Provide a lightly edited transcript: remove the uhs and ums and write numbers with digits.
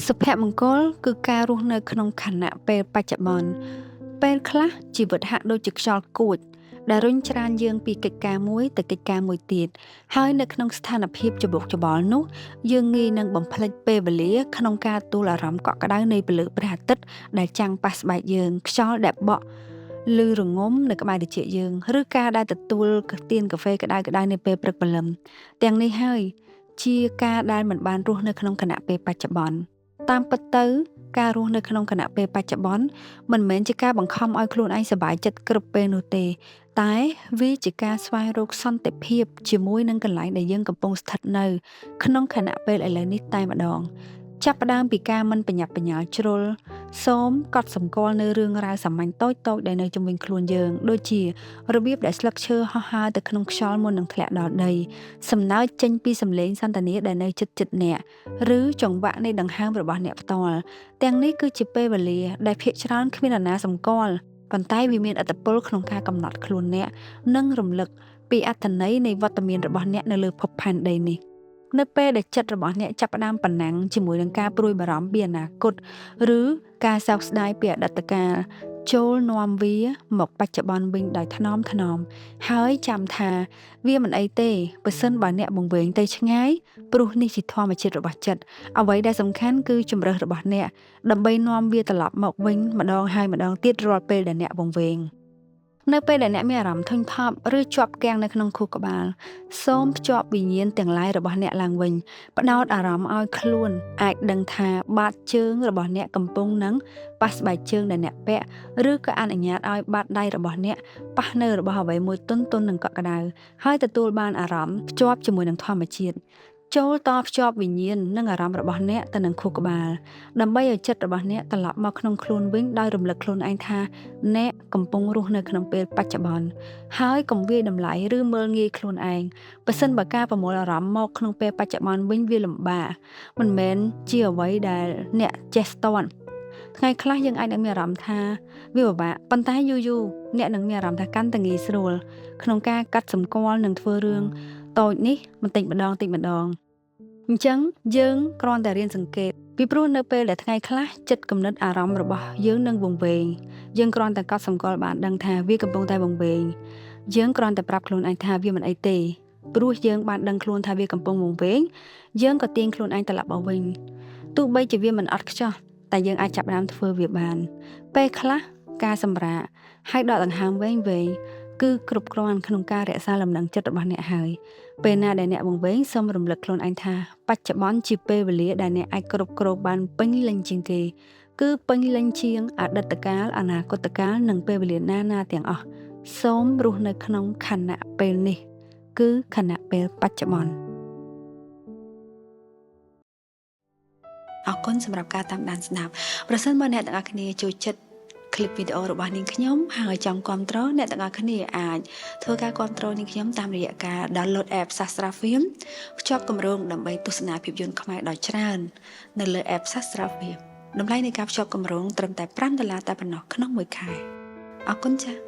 សុភមង្គលគឺការរស់នៅក្នុងខណៈពេលបច្ចុប្បន្នពេលខ្លះជីវិតហាក់ដូចជាខ្យល់គួចដែលរុញច្រានយើងពីកិច្ចការមួយទៅកិច្ចការមួយទៀតហើយនៅក្នុងស្ថានភាពច្បុកច្បល់នោះយើងងាយនឹងបំភ្លេចពេលវេលាក្នុងការទូលអារម្មណ៍កក់ក្ដៅនៃពន្លឺព្រះអាទិត្យដែលចាំងប៉ះស្បែកយើងខ្យល់ដែលបក់ឬរងំនៅក្បែរត្រចៀកយើងឬការដែលទទួលទានកាហ្វេក្ដៅៗនៅពេលព្រឹកព្រលឹមទាំងនេះហើយជាការដែលមិនបានរស់នៅក្នុងគណៈពេលបច្ចុប្បន្នតាមពិតទៅការរស់នៅក្នុងគណៈពេលបច្ចុប្បន្នមិនមែនជាការបង្ខំឲ្យខ្លួនឯងសប្បាយចិត្តគ្រប់ពេលនោះទេតែវាជាការស្វែងរកសន្តិភាពជាមួយនឹងកន្លែងដែលយើងកំពុងស្ថិតនៅក្នុងគណៈពេលឥឡូវនេះតែម្ដងចាប់ផ្ដើមពីការមិនបញ្ញាប់បញ្ញាល់ជ្រុលសូមកត់សម្គាល់នៅរឿងរ៉ាវសាមញ្ញតូចៗដែលនៅជុំវិញខ្លួនយើងដូចជារបៀបដែលស្លឹកឈើហោះហើរទៅក្នុងខ្យល់មុននឹងធ្លាក់ដល់ដីសំណើចចេញពីសំឡេងសន្ទនាដែលនៅជិតៗអ្នកឬចង្វាក់នៃដង្ហើមរបស់អ្នកផ្ទាល់ទាំងនេះគឺជាពេលវេលាដែលភាគច្រើនគ្មាននរណាសម្គាល់ប៉ុន្តែវាមានឥទ្ធិពលក្នុងការកំណត់ខ្លួនអ្នកនិងរំលឹកពីអត្ថន័យនៃវត្តមានរបស់អ្នកនៅលើភពផែនដីនេះនៅពេលដែលចិត្តរបស់អ្នកចាប់ផ្ដើមប្រណាំងជាមួយនឹងការព្រួយបារម្ភពីអនាគតឬការសោកស្ដាយពីអតីតកាលចូលនាំវាមកបច្ចុប្បន្នវិញដោយថ្នមហើយចាំថាវាមិនអីទេបើសិនបើអ្នកបង្វែងទៅឆ្ងាយព្រោះនេះជាធម្មជាតិរបស់ចិត្តអ្វីដែលសំខាន់គឺជំរើសរបស់អ្នកដើម្បីនាំវាត្រឡប់មកវិញម្ដងហើយម្ដងទៀតរាល់ពេលដែលអ្នកបង្វែងនៅពេលដែលអ្នកមានអារម្មណ៍ធុញថប់ឬជាប់គាំងនៅក្នុងខួរក្បាលសូមភ្ជាប់វិញ្ញាណទាំងឡាយរបស់អ្នកឡើងវិញផ្ដោតអារម្មណ៍ឲ្យខ្លួនអាចដឹងថាបាតជើងរបស់អ្នកកំពុងនឹងប៉ះស្បែកជើងដែលអ្នកពាក់ឬក៏អនុញ្ញាតឲ្យបាតដៃរបស់អ្នកប៉ះនៅរបស់អ្វីមួយទន់ៗនឹងកក់ក្ដៅហើយទទួលបានអារម្មណ៍ភ្ជាប់ជាមួយនឹងធម្មជាតិចូលតភ្ជាប់វិញ្ញាណនិងអារម្មណ៍របស់អ្នកទៅនឹងខួរក្បាលដើម្បីឲ្យចិត្តរបស់អ្នកត្រឡប់មកក្នុងខ្លួនវិញដោយរំលឹកខ្លួនឯងថាអ្នកកំពុងរស់នៅក្នុងពេលបច្ចុប្បន្នហើយកុំវាយតម្លៃឬមើលងាយខ្លួនឯងបើសិនបើការប្រមូលអារម្មណ៍មកក្នុងពេលបច្ចុប្បន្នវិញវាលំបាកមិនមែនជាអ្វីដែលអ្នកចេះស្ទាត់ថ្ងៃខ្លះយើងអាចនឹងមានអារម្មណ៍ថាវាពិបាកប៉ុន្តែយូរអ្នកនឹងមានអារម្មណ៍ថាកាន់តែងាយស្រួលក្នុងការកាត់សម្គាល់និងធ្វើរឿងតូចនេះបន្តិចម្ដងអញ្ចឹងយើងគ្រាន់តែរៀនសង្កេតពីព្រោះនៅពេលដែលថ្ងៃខ្លះចិត្តគំនិតអារម្មណ៍របស់យើងនឹងវង្វេងយើងគ្រាន់តែកត់សម្គាល់បានដឹងថាវាកំពុងតែវង្វេងយើងគ្រាន់តែប្រាប់ខ្លួនឯងថាវាមិនអីទេព្រោះយើងបានដឹងខ្លួនថាវាកំពុងវង្វេងយើងក៏ទាញខ្លួនឯងត្រឡប់មកវិញទោះបីជាវាមិនអត់ខ្ចោះតែយើងអាចចាប់ផ្ដើមធ្វើវាបានពេលខ្លះការសម្រាកហើយដកដង្ហើមវែងគឺគ្រប់គ្រាន់ក្នុងការរក្សាលំនឹងចិត្តរបស់អ្នកហើយពេលណាដែលអ្នកវង្វេងសូមរំលឹកខ្លួនឯងថាបច្ចុប្បន្នជាពេលវេលាដែលអ្នកអាចគ្រប់គ្រងបានពេញលេញជាងគេគឺពេញលេញជាងអតីតកាលអនាគតកាលនិងពេលវេលាណាទាំងអស់សូមរស់នៅក្នុងខណៈពេលនេះគឺខណៈពេលបច្ចុប្បន្នអរគុណសម្រាប់ការតាមដានស្ដាប់ប្រសិនបើអ្នកទាំងអស់គ្នាចូលចិត្តคลิปវីដេអូរបស់នាងខ្ញុំហើយចង់គាំទ្រអ្នកទាំងអស់គ្នាអាចធ្វើការគាំទ្រនាងខ្ញុំតាមរយៈការ download app Sastra Film ភ្ជាប់គម្រោងដើម្បីទស្សនាភាពយន្តខ្មែរដ៏ច្រើននៅលើ app Sastra Film តម្លៃនៃការភ្ជាប់គម្រោងត្រឹមតែ$5តែប៉ុណ្ណោះក្នុងមួយខែអរគុណចា៎